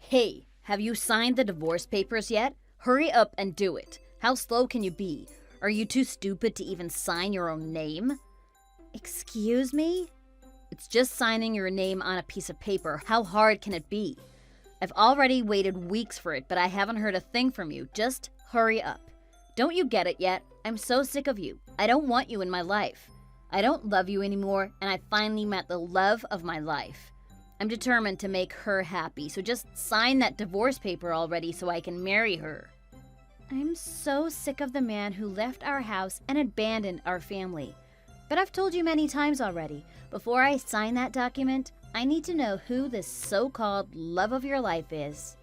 Hey, have you signed the divorce papers yet? Hurry up and do it. How slow can you be? Are you too stupid to even sign your own name? Excuse me? It's just signing your name on a piece of paper. How hard can it be? I've already waited weeks for it, but I haven't heard a thing from you. Just hurry up. Don't you get it yet? I'm so sick of you. I don't want you in my life. I don't love you anymore, and I finally met the love of my life. I'm determined to make her happy, so just sign that divorce paper already so I can marry her. I'm so sick of the man who left our house and abandoned our family. But I've told you many times already, before I sign that document, I need to know who this so-called love of your life is.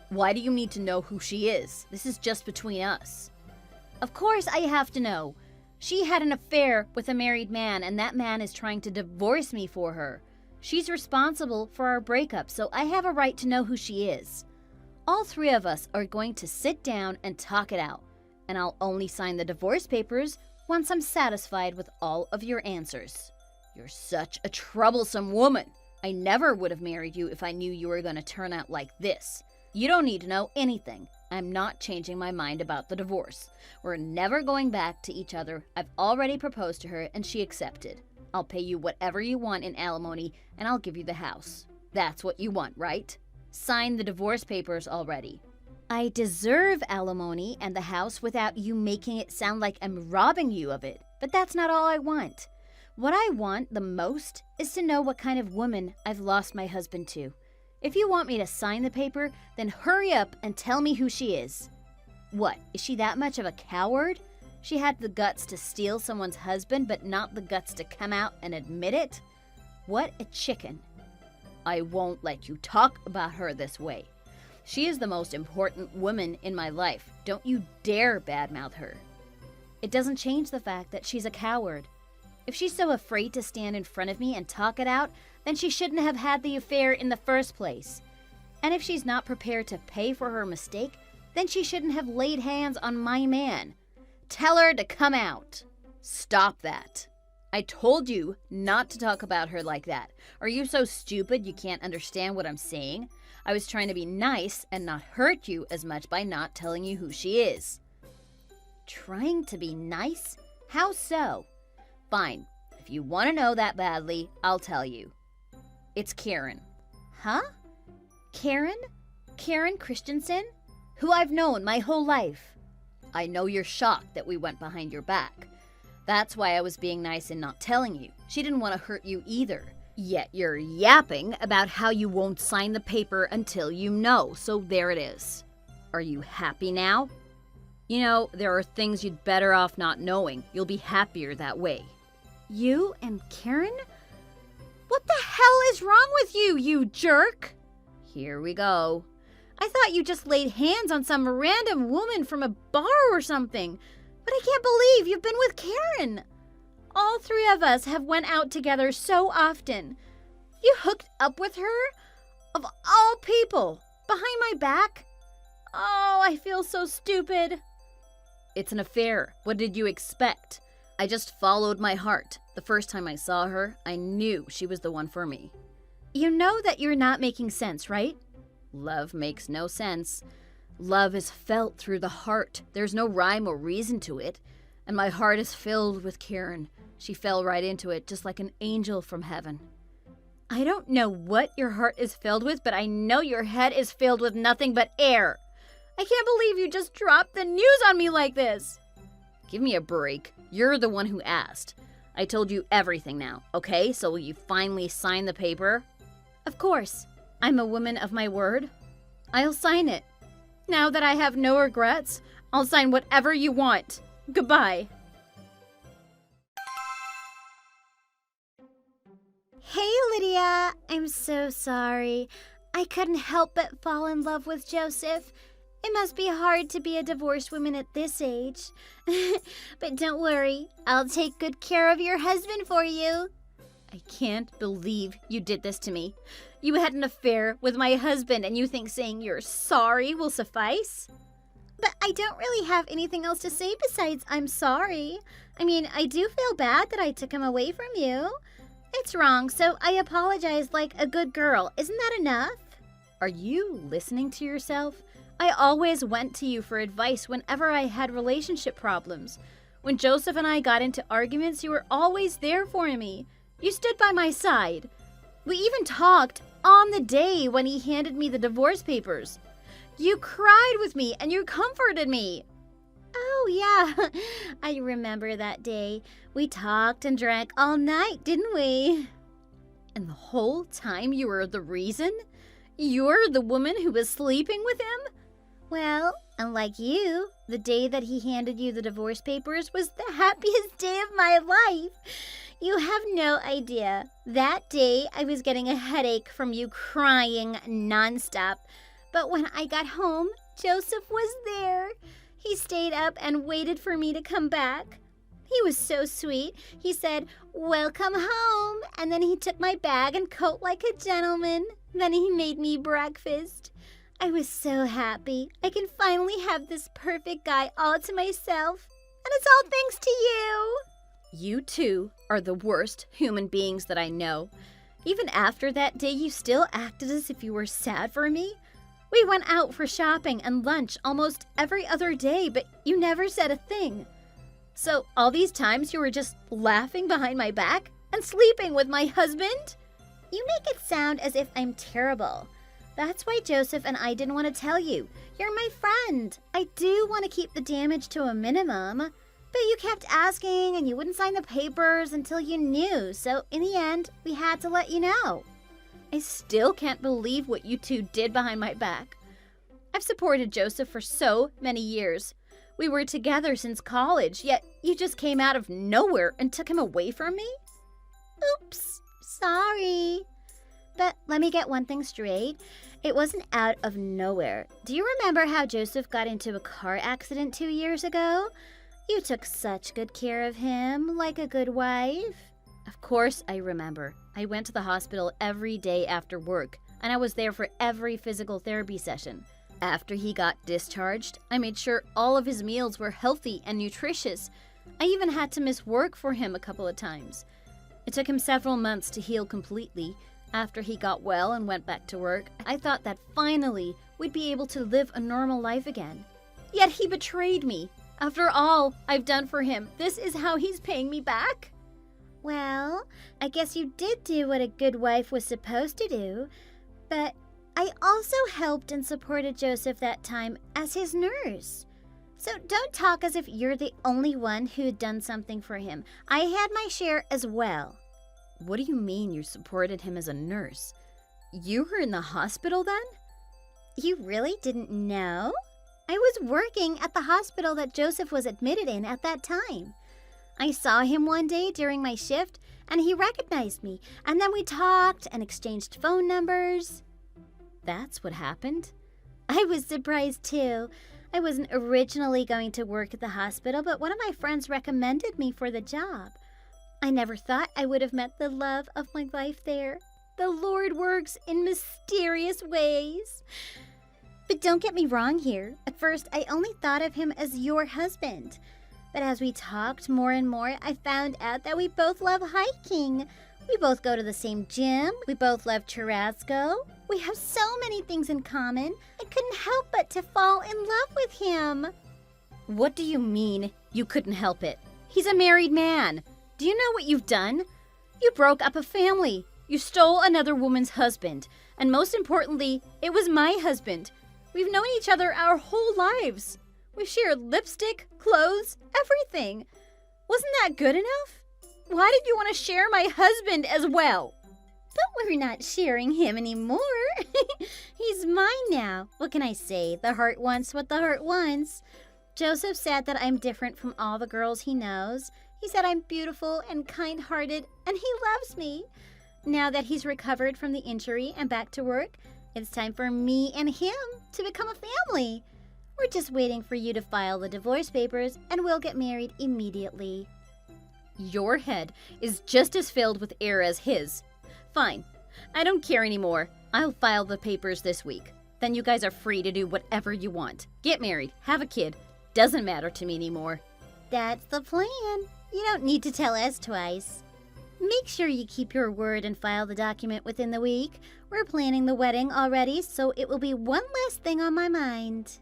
Why do you need to know who she is? This is just between us. Of course I have to know. She had an affair with a married man, and that man is trying to divorce me for her. She's responsible for our breakup, so I have a right to know who she is. All three of us are going to sit down and talk it out, and I'll only sign the divorce papers once I'm satisfied with all of your answers. You're such a troublesome woman. I never would have married you if I knew you were going to turn out like this. You don't need to know anything. I'm not changing my mind about the divorce. We're never going back to each other. I've already proposed to her and she accepted. I'll pay you whatever you want in alimony and I'll give you the house. That's what you want, right? Sign the divorce papers already. I deserve alimony and the house without you making it sound like I'm robbing you of it. But that's not all I want. What I want the most is to know what kind of woman I've lost my husband to. If you want me to sign the paper, then hurry up and tell me who she is. What, is she that much of a coward? She had the guts to steal someone's husband, but not the guts to come out and admit it? What a chicken. I won't let you talk about her this way. She is the most important woman in my life. Don't you dare badmouth her. It doesn't change the fact that she's a coward. If she's so afraid to stand in front of me and talk it out, then she shouldn't have had the affair in the first place. And if she's not prepared to pay for her mistake, then she shouldn't have laid hands on my man. Tell her to come out. Stop that. I told you not to talk about her like that. Are you so stupid you can't understand what I'm saying? I was trying to be nice and not hurt you as much by not telling you who she is. Trying to be nice? How so? Fine. If you want to know that badly, I'll tell you. It's Karen. Huh? Karen? Karen Christensen? Who I've known my whole life. I know you're shocked that we went behind your back. That's why I was being nice and not telling you. She didn't want to hurt you either. Yet you're yapping about how you won't sign the paper until you know, so there it is. Are you happy now? You know, there are things you'd better off not knowing. You'll be happier that way. You and Karen? What the hell is wrong with you, you jerk? Here we go. I thought you just laid hands on some random woman from a bar or something. But I can't believe you've been with Karen. All three of us have went out together so often. You hooked up with her? Of all people, behind my back? Oh, I feel so stupid. It's an affair. What did you expect? I just followed my heart. The first time I saw her, I knew she was the one for me. You know that you're not making sense, right? Love makes no sense. Love is felt through the heart. There's no rhyme or reason to it. And my heart is filled with Karen. She fell right into it, just like an angel from heaven. I don't know what your heart is filled with, but I know your head is filled with nothing but air. I can't believe you just dropped the news on me like this. Give me a break. You're the one who asked. I told you everything now, okay? So will you finally sign the paper? Of course. I'm a woman of my word. I'll sign it. Now that I have no regrets, I'll sign whatever you want. Goodbye. Hey, Lydia. I'm so sorry. I couldn't help but fall in love with Joseph. It must be hard to be a divorced woman at this age. But don't worry, I'll take good care of your husband for you. I can't believe you did this to me. You had an affair with my husband and you think saying you're sorry will suffice? But I don't really have anything else to say besides I'm sorry. I mean, I do feel bad that I took him away from you. It's wrong, so I apologize like a good girl. Isn't that enough? Are you listening to yourself? I always went to you for advice whenever I had relationship problems. When Joseph and I got into arguments, you were always there for me. You stood by my side. We even talked on the day when he handed me the divorce papers. You cried with me and you comforted me. Oh, yeah. I remember that day. We talked and drank all night, didn't we? And the whole time you were the reason? You're the woman who was sleeping with him? Well, unlike you, the day that he handed you the divorce papers was the happiest day of my life. You have no idea. That day, I was getting a headache from you crying nonstop. But when I got home, Joseph was there. He stayed up and waited for me to come back. He was so sweet. He said, "Welcome home." And then he took my bag and coat like a gentleman. Then he made me breakfast. I was so happy. I can finally have this perfect guy all to myself. And it's all thanks to you. You two are the worst human beings that I know. Even after that day, you still acted as if you were sad for me. We went out for shopping and lunch almost every other day, but you never said a thing. So all these times you were just laughing behind my back and sleeping with my husband? You make it sound as if I'm terrible. That's why Joseph and I didn't want to tell you. You're my friend. I do want to keep the damage to a minimum. But you kept asking and you wouldn't sign the papers until you knew. So in the end, we had to let you know. I still can't believe what you two did behind my back. I've supported Joseph for so many years. We were together since college, yet you just came out of nowhere and took him away from me? Oops, sorry. But let me get one thing straight. It wasn't out of nowhere. Do you remember how Joseph got into a car accident 2 years ago? You took such good care of him, like a good wife. Of course I remember. I went to the hospital every day after work, and I was there for every physical therapy session. After he got discharged, I made sure all of his meals were healthy and nutritious. I even had to miss work for him a couple of times. It took him several months to heal completely. After he got well and went back to work, I thought that finally we'd be able to live a normal life again. Yet he betrayed me. After all I've done for him, this is how he's paying me back? Well, I guess you did do what a good wife was supposed to do, but I also helped and supported Joseph that time as his nurse. So don't talk as if you're the only one who had done something for him. I had my share as well. What do you mean you supported him as a nurse? You were in the hospital then? You really didn't know? I was working at the hospital that Joseph was admitted in at that time. I saw him one day during my shift, and he recognized me, and then we talked and exchanged phone numbers. That's what happened? I was surprised too. I wasn't originally going to work at the hospital, but one of my friends recommended me for the job. I never thought I would have met the love of my life there. The Lord works in mysterious ways. But don't get me wrong here. At first, I only thought of him as your husband. But as we talked more and more, I found out that we both love hiking. We both go to the same gym. We both love churrasco. We have so many things in common. I couldn't help but to fall in love with him. What do you mean you couldn't help it? He's a married man. Do you know what you've done? You broke up a family. You stole another woman's husband. And most importantly, it was my husband. We've known each other our whole lives. We shared lipstick, clothes, everything. Wasn't that good enough? Why did you want to share my husband as well? But we're not sharing him anymore. He's mine now. What can I say? The heart wants what the heart wants. Joseph said that I'm different from all the girls he knows. He said I'm beautiful and kind-hearted, and he loves me. Now that he's recovered from the injury and back to work, it's time for me and him to become a family. We're just waiting for you to file the divorce papers, and we'll get married immediately. Your head is just as filled with air as his. Fine. I don't care anymore. I'll file the papers this week. Then you guys are free to do whatever you want. Get married, have a kid. Doesn't matter to me anymore. That's the plan. You don't need to tell us twice. Make sure you keep your word and file the document within the week. We're planning the wedding already, so it will be one less thing on my mind.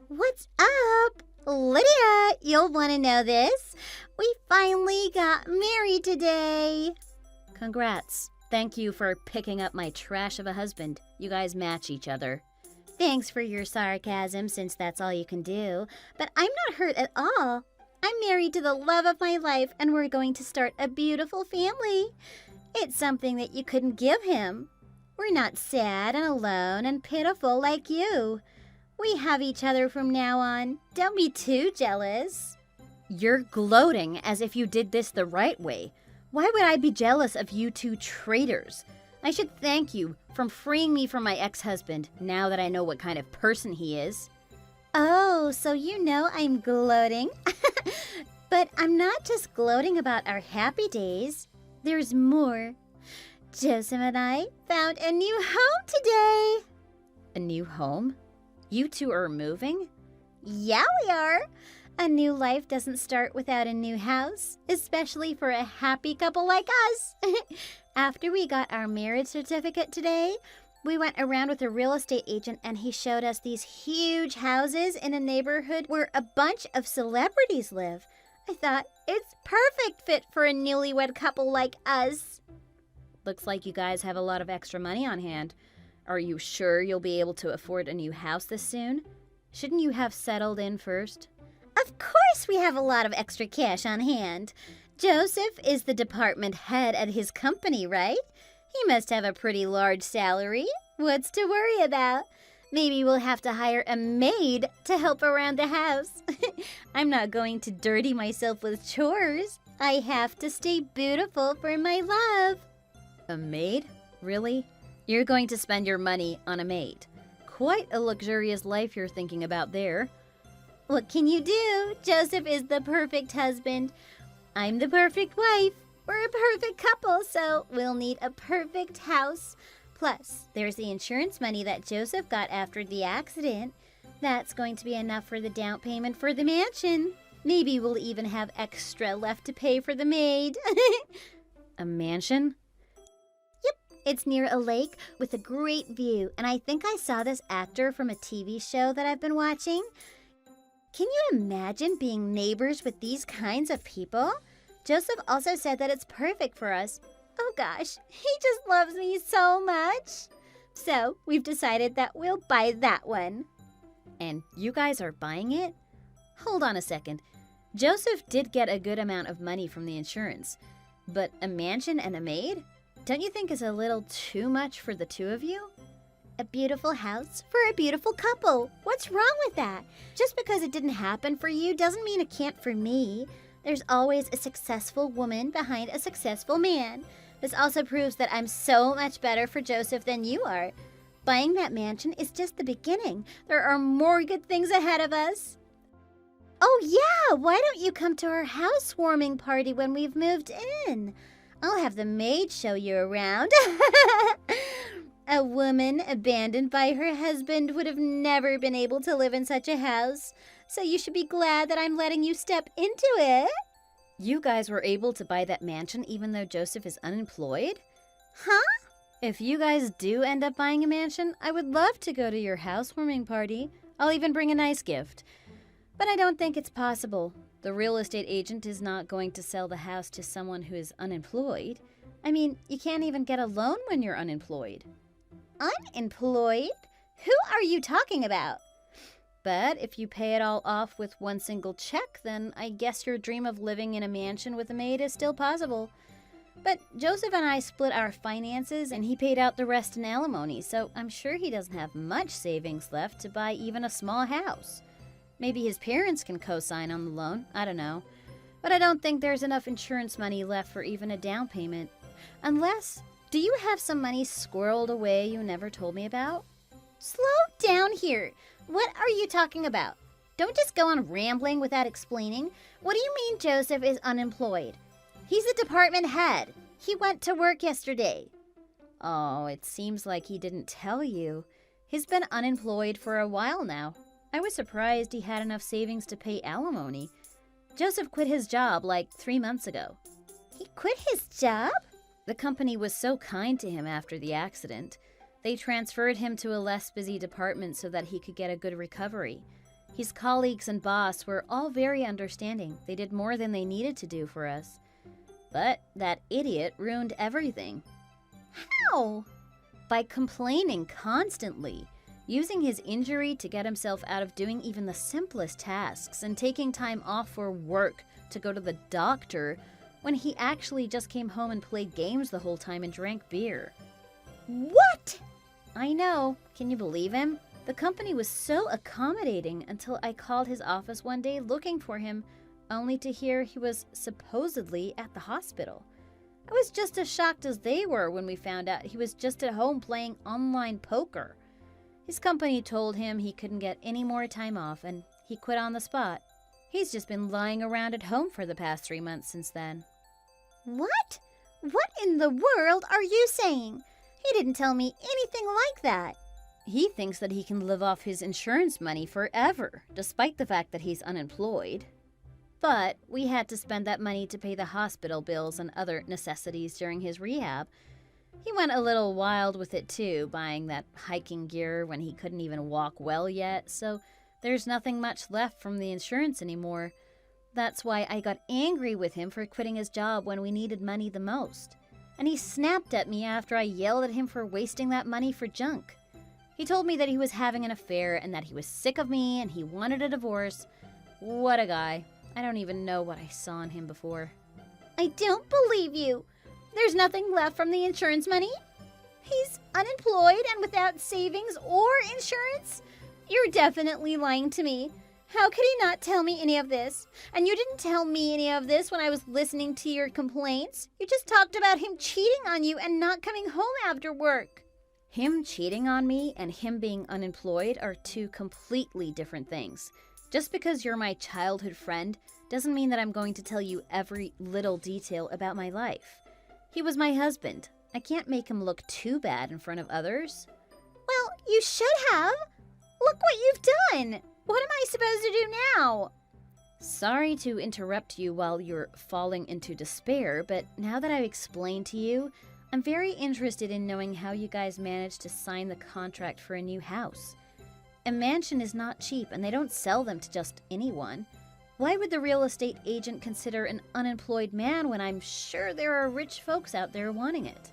What's up? Lydia, you'll want to know this. We finally got married today. Congrats. Thank you for picking up my trash of a husband. You guys match each other. Thanks for your sarcasm, since that's all you can do. But I'm not hurt at all. I'm married to the love of my life, and we're going to start a beautiful family. It's something that you couldn't give him. We're not sad and alone and pitiful like you. We have each other from now on. Don't be too jealous. You're gloating as if you did this the right way. Why would I be jealous of you two traitors? I should thank you for freeing me from my ex-husband, now that I know what kind of person he is. Oh, so you know I'm gloating? But I'm not just gloating about our happy days. There's more. Joseph and I found a new home today. A new home? You two are moving? Yeah, we are. A new life doesn't start without a new house, especially for a happy couple like us. After we got our marriage certificate today, we went around with a real estate agent and he showed us these huge houses in a neighborhood where a bunch of celebrities live. I thought, it's perfect fit for a newlywed couple like us. Looks like you guys have a lot of extra money on hand. Are you sure you'll be able to afford a new house this soon? Shouldn't you have settled in first? Of course we have a lot of extra cash on hand. Joseph is the department head at his company, right? He must have a pretty large salary. What's to worry about? Maybe we'll have to hire a maid to help around the house. I'm not going to dirty myself with chores. I have to stay beautiful for my love. A maid? Really? You're going to spend your money on a maid. Quite a luxurious life you're thinking about there. What can you do? Joseph is the perfect husband. I'm the perfect wife. We're a perfect couple, so we'll need a perfect house. Plus, there's the insurance money that Joseph got after the accident. That's going to be enough for the down payment for the mansion. Maybe we'll even have extra left to pay for the maid. A mansion? It's near a lake with a great view, and I think I saw this actor from a TV show that I've been watching. Can you imagine being neighbors with these kinds of people? Joseph also said that it's perfect for us. Oh gosh, he just loves me so much. So we've decided that we'll buy that one. And you guys are buying it? Hold on a second. Joseph did get a good amount of money from the insurance, but a mansion and a maid? Don't you think is a little too much for the two of you? A beautiful house for a beautiful couple. What's wrong with that? Just because it didn't happen for you doesn't mean it can't for me. There's always a successful woman behind a successful man. This also proves that I'm so much better for Joseph than you are. Buying that mansion is just the beginning. There are more good things ahead of us. Oh yeah, why don't you come to our housewarming party when we've moved in? I'll have the maid show you around. A woman abandoned by her husband would have never been able to live in such a house. So you should be glad that I'm letting you step into it. You guys were able to buy that mansion even though Joseph is unemployed? Huh? If you guys do end up buying a mansion, I would love to go to your housewarming party. I'll even bring a nice gift. But I don't think it's possible. The real estate agent is not going to sell the house to someone who is unemployed. I mean, you can't even get a loan when you're unemployed. Unemployed? Who are you talking about? But if you pay it all off with one single check, then I guess your dream of living in a mansion with a maid is still possible. But Joseph and I split our finances and he paid out the rest in alimony, so I'm sure he doesn't have much savings left to buy even a small house. Maybe his parents can co-sign on the loan, I don't know. But I don't think there's enough insurance money left for even a down payment. Unless, do you have some money squirreled away you never told me about? Slow down here. What are you talking about? Don't just go on rambling without explaining. What do you mean Joseph is unemployed? He's the department head. He went to work yesterday. Oh, it seems like he didn't tell you. He's been unemployed for a while now. I was surprised he had enough savings to pay alimony. Joseph quit his job like 3 months ago. He quit his job? The company was so kind to him after the accident. They transferred him to a less busy department so that he could get a good recovery. His colleagues and boss were all very understanding. They did more than they needed to do for us. But that idiot ruined everything. How? By complaining constantly, using his injury to get himself out of doing even the simplest tasks, and taking time off for work to go to the doctor when he actually just came home and played games the whole time and drank beer. What? I know. Can you believe him? The company was so accommodating until I called his office one day looking for him, only to hear he was supposedly at the hospital. I was just as shocked as they were when we found out he was just at home playing online poker. His company told him he couldn't get any more time off, and he quit on the spot. He's just been lying around at home for the past 3 months since then. What? What in the world are you saying? He didn't tell me anything like that. He thinks that he can live off his insurance money forever, despite the fact that he's unemployed. But we had to spend that money to pay the hospital bills and other necessities during his rehab. He went a little wild with it too, buying that hiking gear when he couldn't even walk well yet, so there's nothing much left from the insurance anymore. That's why I got angry with him for quitting his job when we needed money the most. And he snapped at me after I yelled at him for wasting that money for junk. He told me that he was having an affair and that he was sick of me and he wanted a divorce. What a guy. I don't even know what I saw in him before. I don't believe you. There's nothing left from the insurance money? He's unemployed and without savings or insurance? You're definitely lying to me. How could he not tell me any of this? And you didn't tell me any of this when I was listening to your complaints. You just talked about him cheating on you and not coming home after work. Him cheating on me and him being unemployed are two completely different things. Just because you're my childhood friend doesn't mean that I'm going to tell you every little detail about my life. He was my husband. I can't make him look too bad in front of others. Well, you should have. Look what you've done. What am I supposed to do now? Sorry to interrupt you while you're falling into despair, but now that I've explained to you, I'm very interested in knowing how you guys managed to sign the contract for a new house. A mansion is not cheap, and they don't sell them to just anyone. Why would the real estate agent consider an unemployed man when I'm sure there are rich folks out there wanting it?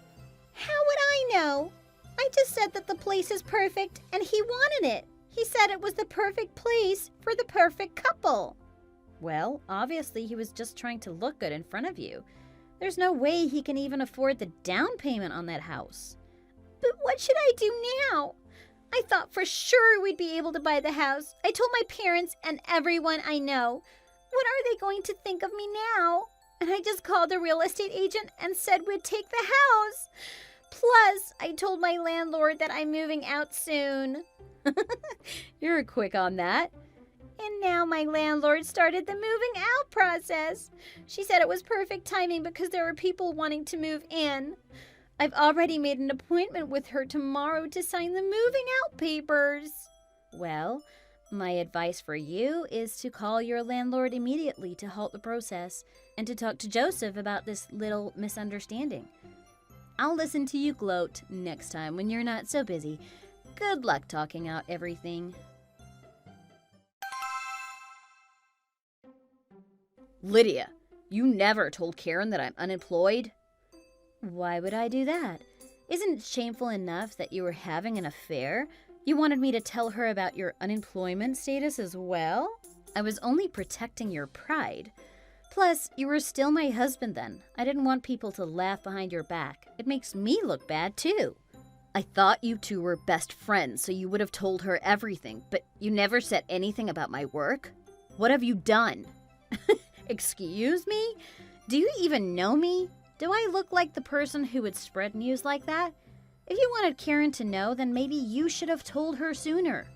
How would I know? I just said that the place is perfect, and he wanted it. He said it was the perfect place for the perfect couple. Well, obviously he was just trying to look good in front of you. There's no way he can even afford the down payment on that house. But what should I do now? I thought for sure we'd be able to buy the house. I told my parents and everyone I know. What are they going to think of me now? And I just called the real estate agent and said we'd take the house. Plus, I told my landlord that I'm moving out soon. You're quick on that. And now my landlord started the moving out process. She said it was perfect timing because there were people wanting to move in. I've already made an appointment with her tomorrow to sign the moving out papers. Well, my advice for you is to call your landlord immediately to halt the process and to talk to Joseph about this little misunderstanding. I'll listen to you gloat next time when you're not so busy. Good luck talking out everything. Lydia, you never told Karen that I'm unemployed. Why would I do that? Isn't it shameful enough that you were having an affair? You wanted me to tell her about your unemployment status as well? I was only protecting your pride. Plus, you were still my husband then. I didn't want people to laugh behind your back. It makes me look bad too. I thought you two were best friends, so you would have told her everything, but you never said anything about my work? What have you done? Excuse me? Do you even know me? Do I look like the person who would spread news like that? If you wanted Karen to know, then maybe you should have told her sooner.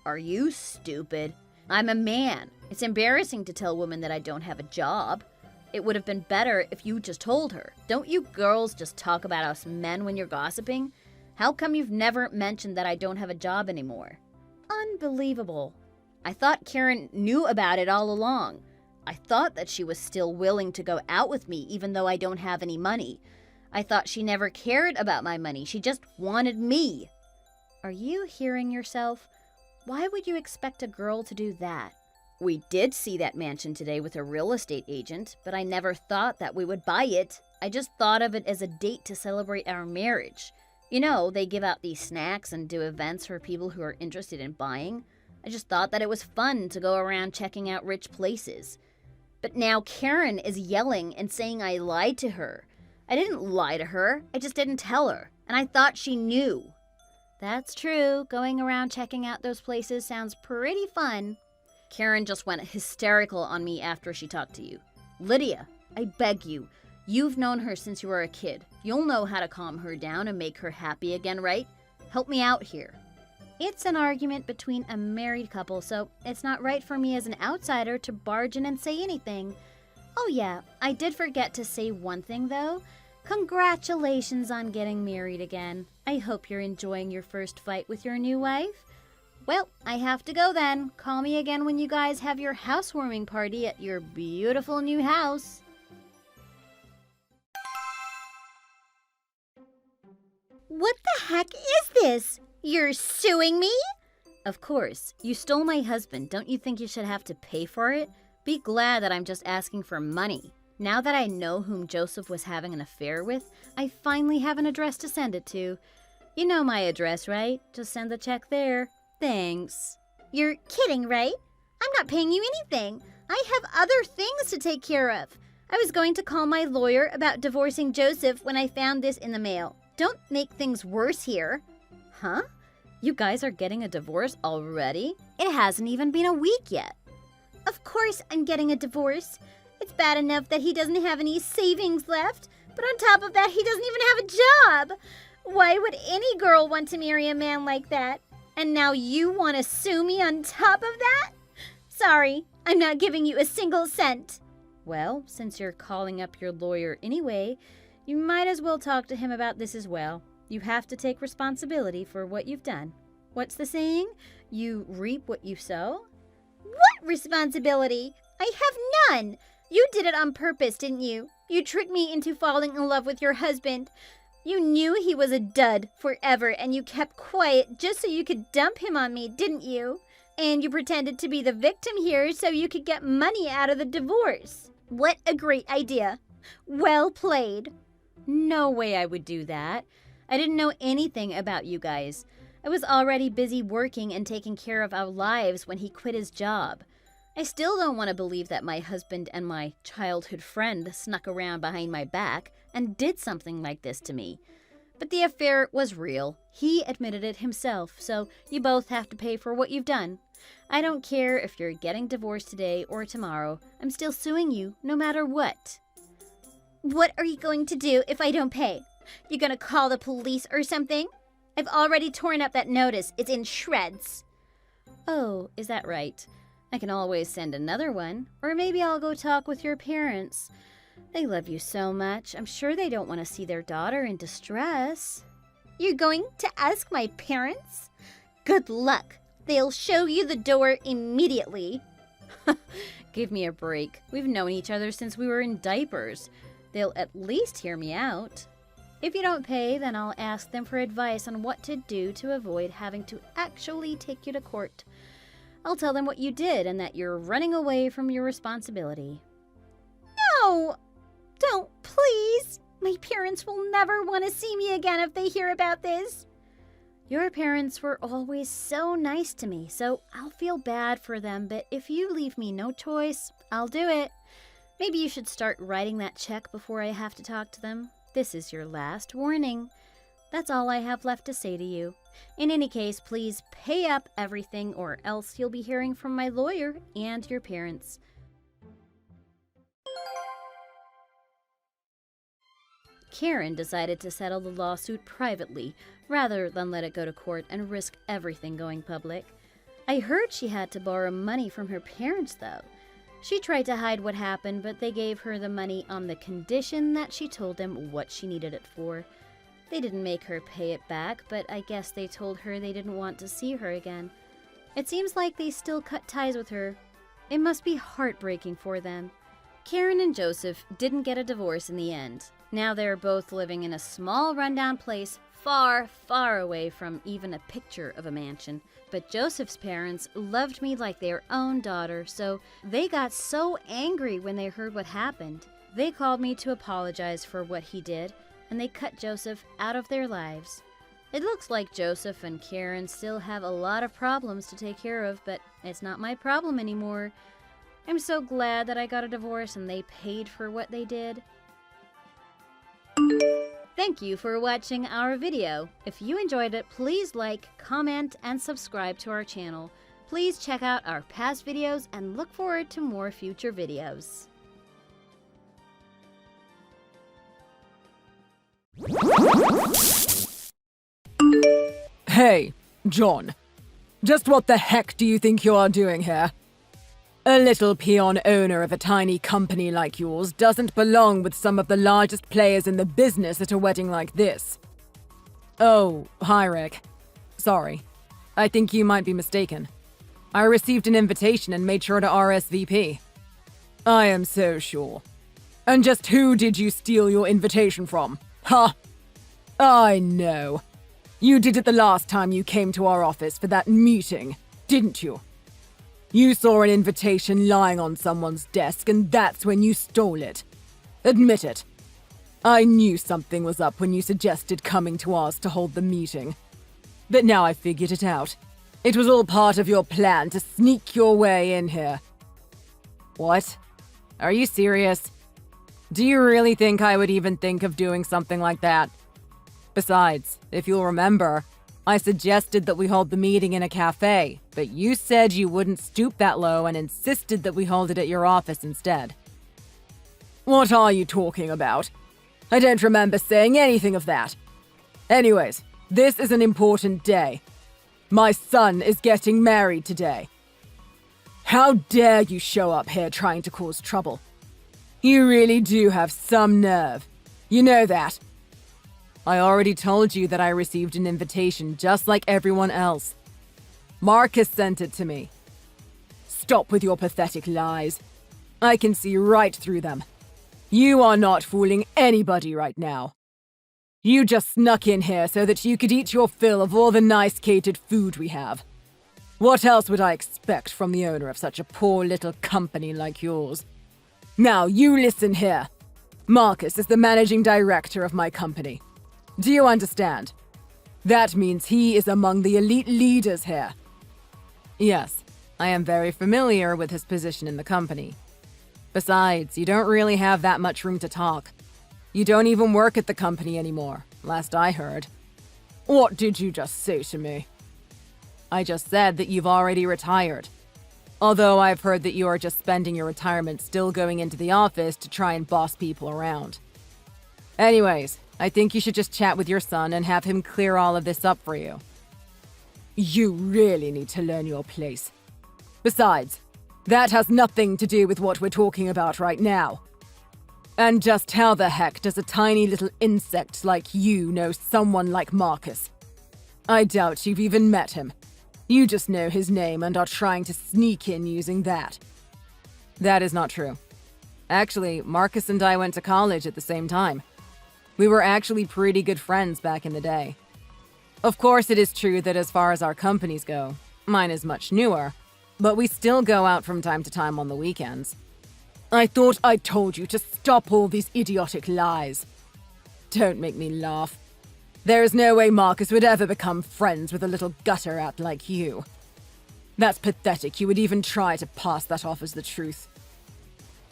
Are you stupid? I'm a man. It's embarrassing to tell women that I don't have a job. It would have been better if you just told her. Don't you girls just talk about us men when you're gossiping? How come you've never mentioned that I don't have a job anymore? Unbelievable. I thought Karen knew about it all along. I thought that she was still willing to go out with me even though I don't have any money. I thought she never cared about my money. She just wanted me. Are you hearing yourself? Why would you expect a girl to do that? We did see that mansion today with a real estate agent, but I never thought that we would buy it. I just thought of it as a date to celebrate our marriage. You know, they give out these snacks and do events for people who are interested in buying. I just thought that it was fun to go around checking out rich places. But now Karen is yelling and saying I lied to her. I didn't lie to her, I just didn't tell her, and I thought she knew. That's true, going around checking out those places sounds pretty fun. Karen just went hysterical on me after she talked to you. Lydia, I beg you, you've known her since you were a kid. You'll know how to calm her down and make her happy again, right? Help me out here. It's an argument between a married couple, so it's not right for me as an outsider to barge in and say anything. Oh yeah, I did forget to say one thing though. Congratulations on getting married again. I hope you're enjoying your first fight with your new wife. Well, I have to go then. Call me again when you guys have your housewarming party at your beautiful new house. What the heck is this? You're suing me? Of course. You stole my husband. Don't you think you should have to pay for it? Be glad that I'm just asking for money. Now that I know whom Joseph was having an affair with, I finally have an address to send it to. You know my address, right? Just send the check there. Thanks. You're kidding, right? I'm not paying you anything. I have other things to take care of. I was going to call my lawyer about divorcing Joseph when I found this in the mail. Don't make things worse here. Huh? You guys are getting a divorce already? It hasn't even been a week yet. Of course I'm getting a divorce. It's bad enough that he doesn't have any savings left, but on top of that, he doesn't even have a job. Why would any girl want to marry a man like that? And now you want to sue me on top of that? Sorry, I'm not giving you a single cent. Well, since you're calling up your lawyer anyway, you might as well talk to him about this as well. You have to take responsibility for what you've done. What's the saying? You reap what you sow? What responsibility? I have none. You did it on purpose, didn't you? You tricked me into falling in love with your husband. You knew he was a dud forever and you kept quiet just so you could dump him on me, didn't you? And you pretended to be the victim here so you could get money out of the divorce. What a great idea. Well played. No way I would do that. I didn't know anything about you guys. I was already busy working and taking care of our lives when he quit his job. I still don't want to believe that my husband and my childhood friend snuck around behind my back and did something like this to me. But the affair was real. He admitted it himself, so you both have to pay for what you've done. I don't care if you're getting divorced today or tomorrow. I'm still suing you, no matter what. What are you going to do if I don't pay? You gonna call the police or something? I've already torn up that notice. It's in shreds. Oh, is that right? I can always send another one, or maybe I'll go talk with your parents. They love you so much. I'm sure they don't want to see their daughter in distress. You're going to ask my parents? Good luck. They'll show you the door immediately. Give me a break. We've known each other since we were in diapers. They'll at least hear me out. If you don't pay, then I'll ask them for advice on what to do to avoid having to actually take you to court. I'll tell them what you did and that you're running away from your responsibility. No! Don't, please! My parents will never want to see me again if they hear about this. Your parents were always so nice to me, so I'll feel bad for them, but if you leave me no choice, I'll do it. Maybe you should start writing that check before I have to talk to them. This is your last warning. That's all I have left to say to you. In any case, please pay up everything or else you'll be hearing from my lawyer and your parents. Karen decided to settle the lawsuit privately rather than let it go to court and risk everything going public. I heard she had to borrow money from her parents, though. She tried to hide what happened, but they gave her the money on the condition that she told them what she needed it for. They didn't make her pay it back, but I guess they told her they didn't want to see her again. It seems like they still cut ties with her. It must be heartbreaking for them. Karen and Joseph didn't get a divorce in the end. Now they're both living in a small rundown place far, far away from even a picture of a mansion. But Joseph's parents loved me like their own daughter, so they got so angry when they heard what happened. They called me to apologize for what he did, and they cut Joseph out of their lives. It looks like Joseph and Karen still have a lot of problems to take care of, but it's not my problem anymore. I'm so glad that I got a divorce and they paid for what they did. Thank you for watching our video. If you enjoyed it, please like, comment, and subscribe to our channel. Please check out our past videos and look forward to more future videos. Hey, John. Just what the heck do you think you are doing here? A little peon owner of a tiny company like yours doesn't belong with some of the largest players in the business at a wedding like this. Oh, hi, Rick. Sorry. I think you might be mistaken. I received an invitation and made sure to RSVP. I am so sure. And just who did you steal your invitation from? Huh? I know. You did it the last time you came to our office for that meeting, didn't you? You saw an invitation lying on someone's desk, and that's when you stole it. Admit it. I knew something was up when you suggested coming to ours to hold the meeting. But now I figured it out. It was all part of your plan to sneak your way in here. What? Are you serious? Do you really think I would even think of doing something like that? Besides, if you'll remember, I suggested that we hold the meeting in a cafe, but you said you wouldn't stoop that low and insisted that we hold it at your office instead. What are you talking about? I don't remember saying anything of that. Anyways, this is an important day. My son is getting married today. How dare you show up here trying to cause trouble? You really do have some nerve. You know that. I already told you that I received an invitation just like everyone else. Marcus sent it to me. Stop with your pathetic lies. I can see right through them. You are not fooling anybody right now. You just snuck in here so that you could eat your fill of all the nice catered food we have. What else would I expect from the owner of such a poor little company like yours? Now, you listen here. Marcus is the managing director of my company. Do you understand? That means he is among the elite leaders here. Yes, I am very familiar with his position in the company. Besides, you don't really have that much room to talk. You don't even work at the company anymore, last I heard. What did you just say to me? I just said that you've already retired. Although I've heard that you are just spending your retirement still going into the office to try and boss people around. Anyways, I think you should just chat with your son and have him clear all of this up for you. You really need to learn your place. Besides, that has nothing to do with what we're talking about right now. And just how the heck does a tiny little insect like you know someone like Marcus? I doubt you've even met him. You just know his name and are trying to sneak in using that. That is not true. Actually, Marcus and I went to college at the same time. We were actually pretty good friends back in the day. Of course, it is true that as far as our companies go, mine is much newer, but we still go out from time to time on the weekends. I thought I told you to stop all these idiotic lies. Don't make me laugh. There is no way Marcus would ever become friends with a little gutter rat like you. That's pathetic you would even try to pass that off as the truth.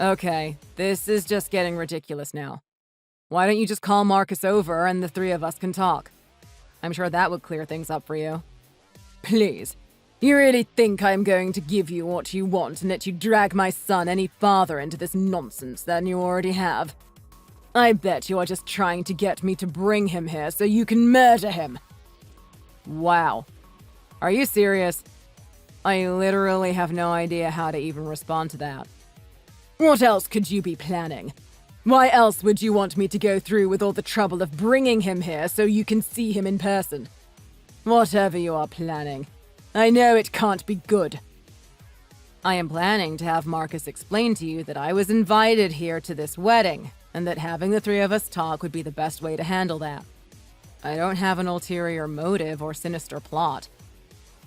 Okay, this is just getting ridiculous now. Why don't you just call Marcus over and the three of us can talk? I'm sure that would clear things up for you. Please, you really think I'm going to give you what you want and let you drag my son any farther into this nonsense than you already have? I bet you are just trying to get me to bring him here so you can murder him. Wow. Are you serious? I literally have no idea how to even respond to that. What else could you be planning? Why else would you want me to go through with all the trouble of bringing him here so you can see him in person? Whatever you are planning, I know it can't be good. I am planning to have Marcus explain to you that I was invited here to this wedding, and that having the three of us talk would be the best way to handle that. I don't have an ulterior motive or sinister plot.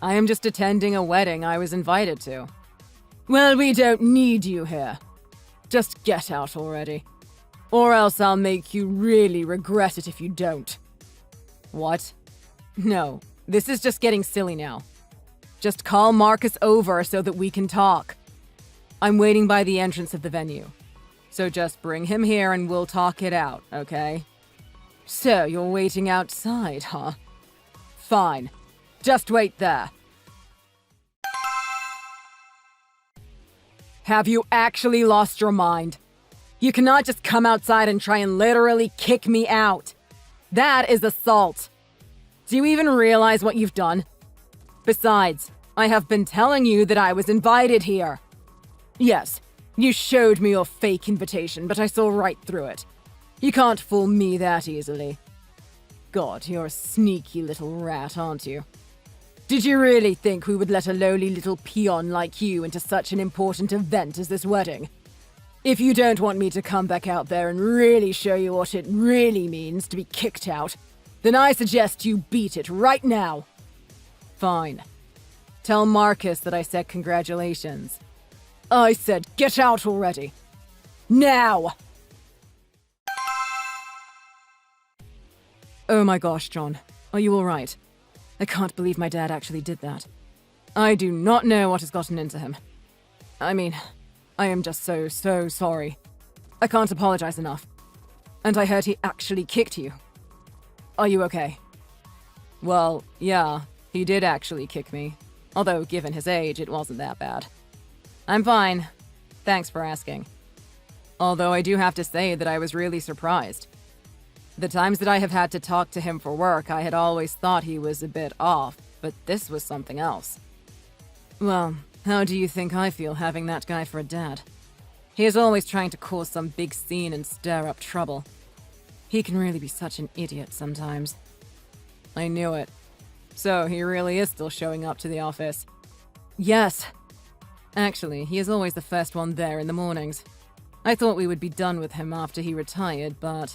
I am just attending a wedding I was invited to. Well, we don't need you here. Just get out already. Or else I'll make you really regret it if you don't. What? No, this is just getting silly now. Just call Marcus over so that we can talk. I'm waiting by the entrance of the venue. So just bring him here and we'll talk it out, okay? So you're waiting outside, huh? Fine. Just wait there. Have you actually lost your mind? You cannot just come outside and try and literally kick me out. That is assault. Do you even realize what you've done? Besides, I have been telling you that I was invited here. Yes, you showed me your fake invitation, but I saw right through it. You can't fool me that easily. God, you're a sneaky little rat, aren't you? Did you really think we would let a lowly little peon like you into such an important event as this wedding? If you don't want me to come back out there and really show you what it really means to be kicked out, then I suggest you beat it right now. Fine. Tell Marcus that I said congratulations. I said get out already. Now! Oh my gosh, John. Are you alright? I can't believe my dad actually did that. I do not know what has gotten into him. I mean, I am just so sorry. I can't apologize enough. And I heard he actually kicked you. Are you okay? Well, yeah, he did actually kick me. Although, given his age, it wasn't that bad. I'm fine. Thanks for asking. Although I do have to say that I was really surprised. The times that I have had to talk to him for work, I had always thought he was a bit off, but this was something else. Well, how do you think I feel having that guy for a dad? He is always trying to cause some big scene and stir up trouble. He can really be such an idiot sometimes. I knew it. So he really is still showing up to the office. Yes. Actually, he is always the first one there in the mornings. I thought we would be done with him after he retired, but...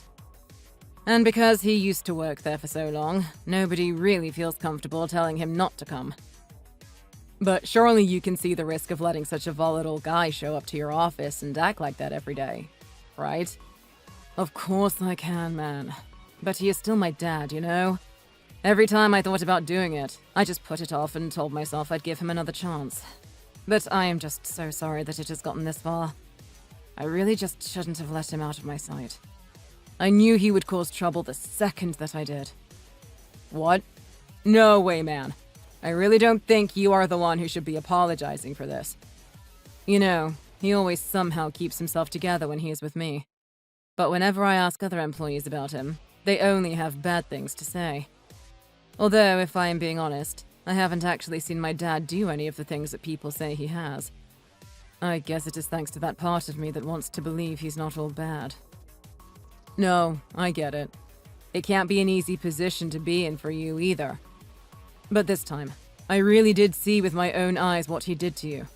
And because he used to work there for so long, nobody really feels comfortable telling him not to come. But surely you can see the risk of letting such a volatile guy show up to your office and act like that every day, right? Of course I can, man. But he is still my dad, you know? Every time I thought about doing it, I just put it off and told myself I'd give him another chance. But I am just so sorry that it has gotten this far. I really just shouldn't have let him out of my sight. I knew he would cause trouble the second that I did. What? No way, man. I really don't think you are the one who should be apologizing for this. You know, he always somehow keeps himself together when he is with me. But whenever I ask other employees about him, they only have bad things to say. Although, if I am being honest, I haven't actually seen my dad do any of the things that people say he has. I guess it is thanks to that part of me that wants to believe he's not all bad. No, I get it. It can't be an easy position to be in for you either. But this time, I really did see with my own eyes what he did to you.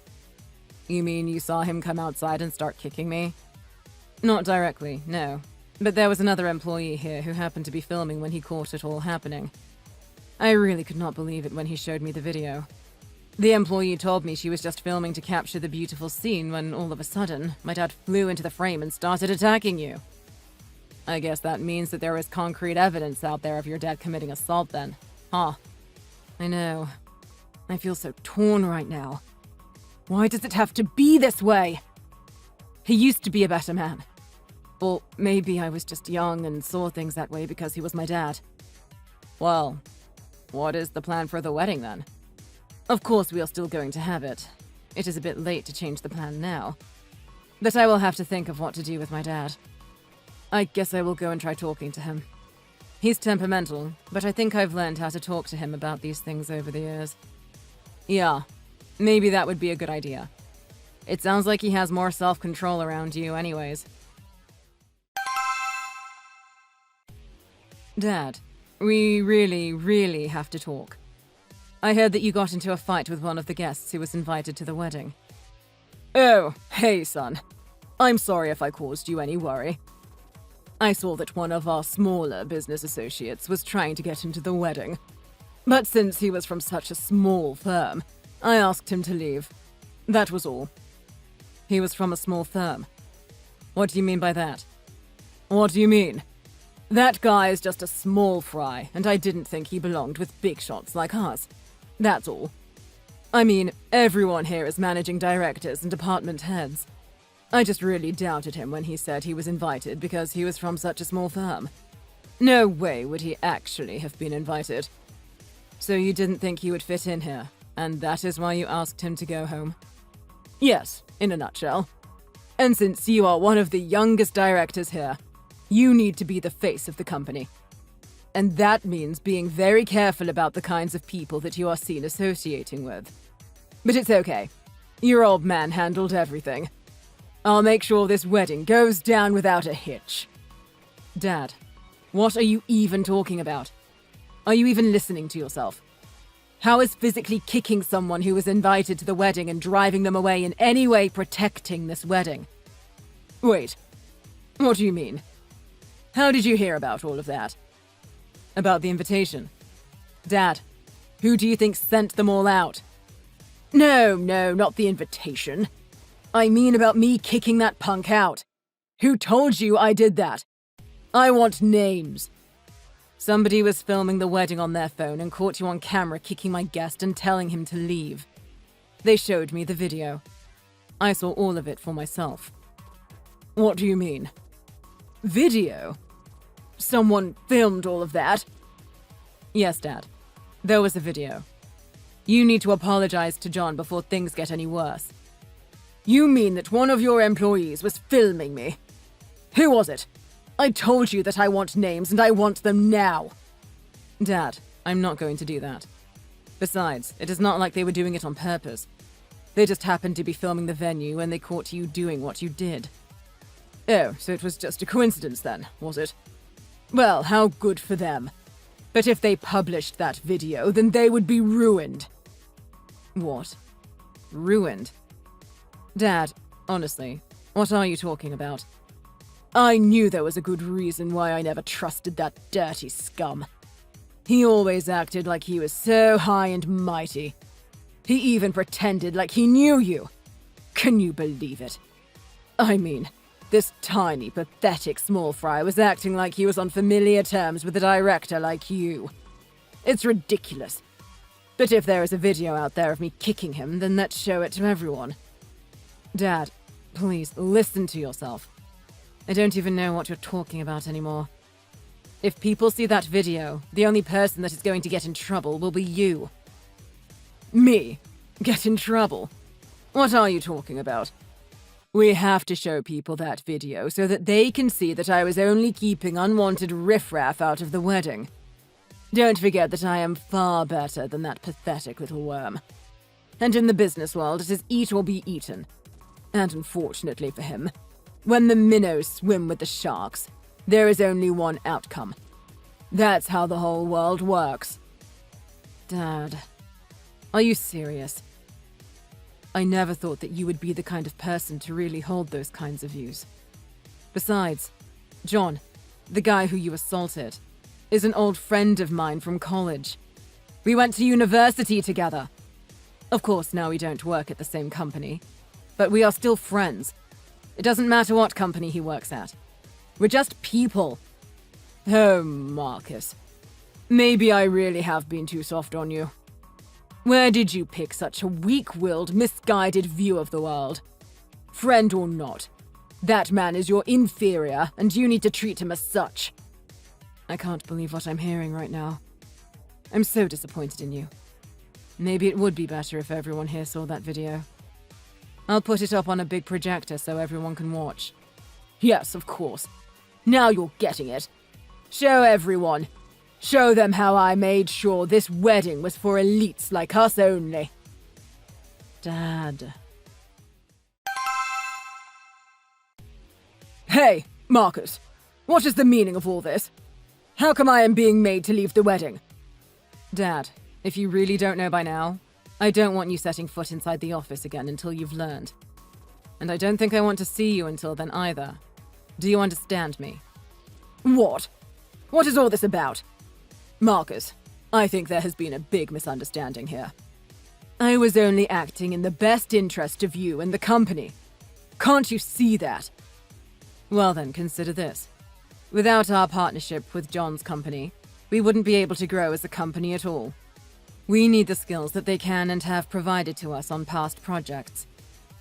You mean you saw him come outside and start kicking me? Not directly, no. But there was another employee here who happened to be filming when he caught it all happening. I really could not believe it when he showed me the video. The employee told me she was just filming to capture the beautiful scene when all of a sudden, my dad flew into the frame and started attacking you. I guess that means that there is concrete evidence out there of your dad committing assault then, huh? I know. I feel so torn right now. Why does it have to be this way? He used to be a better man. Or maybe I was just young and saw things that way because he was my dad. Well, what is the plan for the wedding then? Of course we are still going to have it. It is a bit late to change the plan now. But I will have to think of what to do with my dad. I guess I will go and try talking to him. He's temperamental, but I think I've learned how to talk to him about these things over the years. Yeah, maybe that would be a good idea. It sounds like he has more self-control around you anyways. Dad, we really have to talk. I heard that you got into a fight with one of the guests who was invited to the wedding. Oh, hey, son. I'm sorry if I caused you any worry. I saw that one of our smaller business associates was trying to get into the wedding. But since he was from such a small firm, I asked him to leave. That was all. He was from a small firm. What do you mean by that? What do you mean? That guy is just a small fry, and I didn't think he belonged with big shots like us. That's all. I mean, everyone here is managing directors and department heads. I just really doubted him when he said he was invited because he was from such a small firm. No way would he actually have been invited. So you didn't think he would fit in here, and that is why you asked him to go home? Yes, in a nutshell. And since you are one of the youngest directors here, you need to be the face of the company. And that means being very careful about the kinds of people that you are seen associating with. But it's okay. Your old man handled everything. I'll make sure this wedding goes down without a hitch. Dad, what are you even talking about? Are you even listening to yourself? How is physically kicking someone who was invited to the wedding and driving them away in any way protecting this wedding? Wait, what do you mean? How did you hear about all of that? About the invitation? Dad, who do you think sent them all out? No, not the invitation. I mean about me kicking that punk out. Who told you I did that? I want names. Somebody was filming the wedding on their phone and caught you on camera kicking my guest and telling him to leave. They showed me the video. I saw all of it for myself. What do you mean? Video? Someone filmed all of that? Yes, Dad. There was a video. You need to apologize to John before things get any worse. You mean that one of your employees was filming me? Who was it? I told you that I want names, and I want them now. Dad, I'm not going to do that. Besides, it is not like they were doing it on purpose. They just happened to be filming the venue when they caught you doing what you did. Oh, so it was just a coincidence then, was it? Well, how good for them. But if they published that video, then they would be ruined. What? Ruined? Dad, honestly, what are you talking about? I knew there was a good reason why I never trusted that dirty scum. He always acted like he was so high and mighty. He even pretended like he knew you. Can you believe it? I mean, this tiny, pathetic small fry was acting like he was on familiar terms with a director like you. It's ridiculous. But if there is a video out there of me kicking him, then let's show it to everyone. Dad, please listen to yourself. I don't even know what you're talking about anymore. If people see that video, the only person that is going to get in trouble will be you. Me? Get in trouble? What are you talking about? We have to show people that video so that they can see that I was only keeping unwanted riffraff out of the wedding. Don't forget that I am far better than that pathetic little worm. And in the business world, it is eat or be eaten. And unfortunately for him, when the minnows swim with the sharks, there is only one outcome. That's how the whole world works. Dad, are you serious? I never thought that you would be the kind of person to really hold those kinds of views. Besides, John, the guy who you assaulted, is an old friend of mine from college. We went to university together. Of course, now we don't work at the same company, but we are still friends. It doesn't matter what company he works at. We're just people. Oh, Marcus. Maybe I really have been too soft on you. Where did you pick such a weak-willed, misguided view of the world? Friend or not, that man is your inferior, and you need to treat him as such. I can't believe what I'm hearing right now. I'm so disappointed in you. Maybe it would be better if everyone here saw that video. I'll put it up on a big projector so everyone can watch. Yes, of course. Now you're getting it. Show everyone. Show them how I made sure this wedding was for elites like us only. Dad. Hey, Marcus. What is the meaning of all this? How come I am being made to leave the wedding? Dad, if you really don't know by now, I don't want you setting foot inside the office again until you've learned. And I don't think I want to see you until then either. Do you understand me? What? What is all this about? Marcus, I think there has been a big misunderstanding here. I was only acting in the best interest of you and the company. Can't you see that? Well then, consider this. Without our partnership with John's company, we wouldn't be able to grow as a company at all. We need the skills that they can and have provided to us on past projects.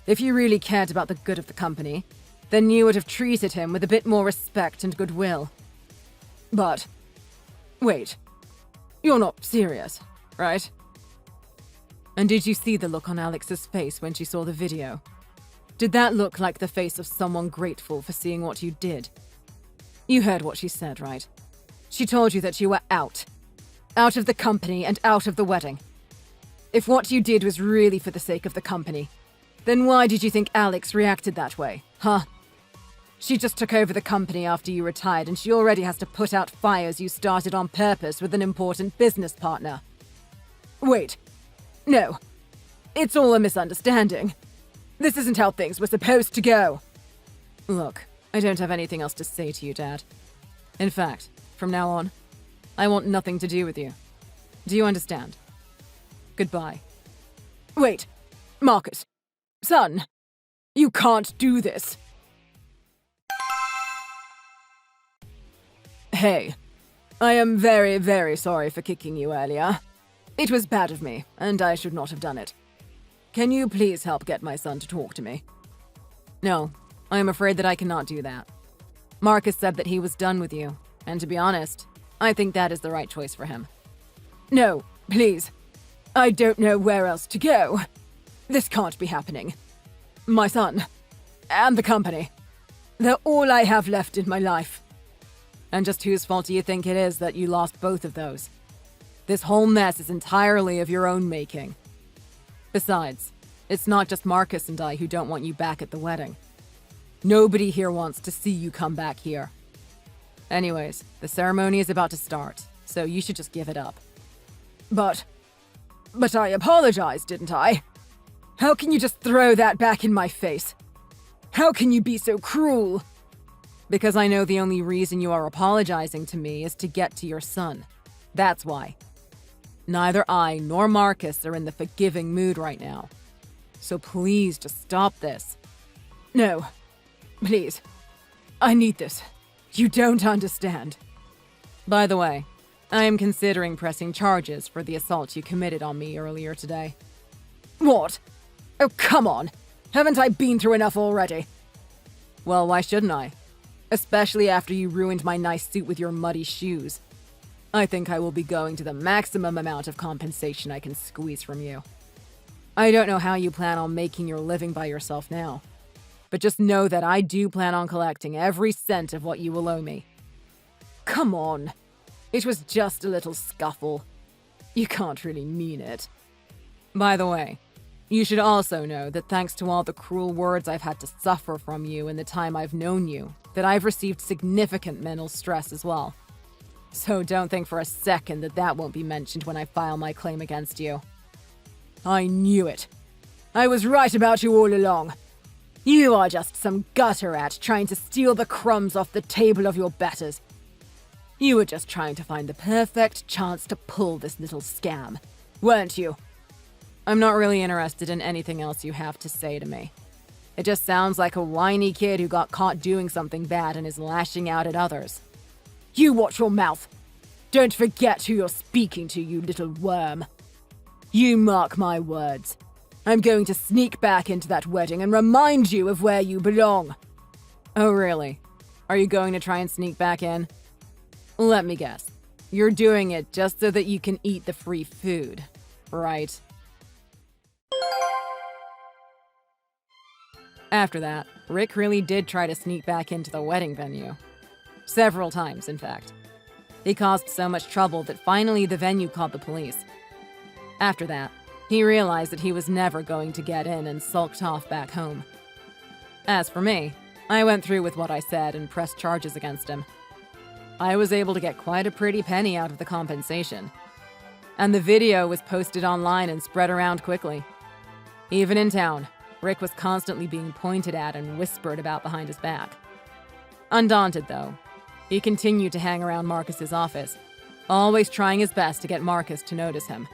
If you really cared about the good of the company, then you would have treated him with a bit more respect and goodwill. But, wait, you're not serious, right? And did you see the look on Alex's face when she saw the video? Did that look like the face of someone grateful for seeing what you did? You heard what she said, right? She told you that you were out. Out of the company and out of the wedding. If what you did was really for the sake of the company, then why did you think Alex reacted that way, huh? She just took over the company after you retired, and she already has to put out fires you started on purpose with an important business partner. Wait. No. It's all a misunderstanding. This isn't how things were supposed to go. Look, I don't have anything else to say to you, Dad. In fact, from now on, I want nothing to do with you. Do you understand? Goodbye. Wait. Marcus. Son. You can't do this. Hey. I am very, very sorry for kicking you earlier. It was bad of me, and I should not have done it. Can you please help get my son to talk to me? No, I am afraid that I cannot do that. Marcus said that he was done with you, and to be honest, I think that is the right choice for him. No, please. I don't know where else to go. This can't be happening. My son, and the company, they're all I have left in my life. And just whose fault do you think it is that you lost both of those? This whole mess is entirely of your own making. Besides, it's not just Marcus and I who don't want you back at the wedding. Nobody here wants to see you come back here. Anyways, the ceremony is about to start, so you should just give it up. But I apologized, didn't I? How can you just throw that back in my face? How can you be so cruel? Because I know the only reason you are apologizing to me is to get to your son. That's why. Neither I nor Marcus are in the forgiving mood right now. So please just stop this. No. Please. I need this. You don't understand. By the way, I am considering pressing charges for the assault you committed on me earlier today. What? Oh, come on. Haven't I been through enough already? Well, why shouldn't I? Especially after you ruined my nice suit with your muddy shoes. I think I will be going to the maximum amount of compensation I can squeeze from you. I don't know how you plan on making your living by yourself now, but just know that I do plan on collecting every cent of what you will owe me. Come on. It was just a little scuffle. You can't really mean it. By the way, you should also know that thanks to all the cruel words I've had to suffer from you in the time I've known you, that I've received significant mental stress as well. So don't think for a second that that won't be mentioned when I file my claim against you. I knew it. I was right about you all along. You are just some gutter rat trying to steal the crumbs off the table of your betters. You were just trying to find the perfect chance to pull this little scam, weren't you? I'm not really interested in anything else you have to say to me. It just sounds like a whiny kid who got caught doing something bad and is lashing out at others. You watch your mouth. Don't forget who you're speaking to, you little worm. You mark my words. I'm going to sneak back into that wedding and remind you of where you belong. Oh, really? Are you going to try and sneak back in? Let me guess. You're doing it just so that you can eat the free food, right? After that, Rick really did try to sneak back into the wedding venue. Several times, in fact. He caused so much trouble that finally the venue called the police. After that, he realized that he was never going to get in and sulked off back home. As for me, I went through with what I said and pressed charges against him. I was able to get quite a pretty penny out of the compensation. And the video was posted online and spread around quickly. Even in town, Rick was constantly being pointed at and whispered about behind his back. Undaunted, though, he continued to hang around Marcus's office, always trying his best to get Marcus to notice him.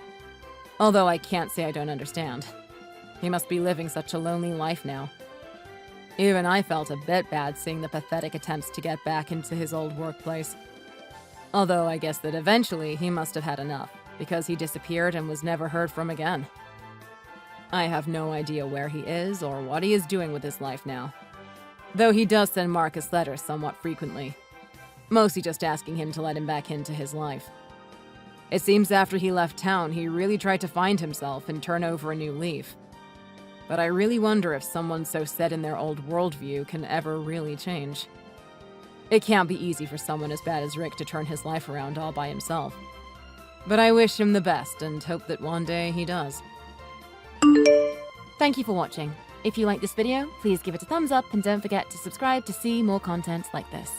Although I can't say I don't understand. He must be living such a lonely life now. Even I felt a bit bad seeing the pathetic attempts to get back into his old workplace. Although I guess that eventually he must have had enough, because he disappeared and was never heard from again. I have no idea where he is or what he is doing with his life now. Though he does send Marcus letters somewhat frequently. Mostly just asking him to let him back into his life. It seems after he left town, he really tried to find himself and turn over a new leaf. But I really wonder if someone so set in their old worldview can ever really change. It can't be easy for someone as bad as Rick to turn his life around all by himself. But I wish him the best and hope that one day he does. Thank you for watching. If you like this video, please give it a thumbs up and don't forget to subscribe to see more content like this.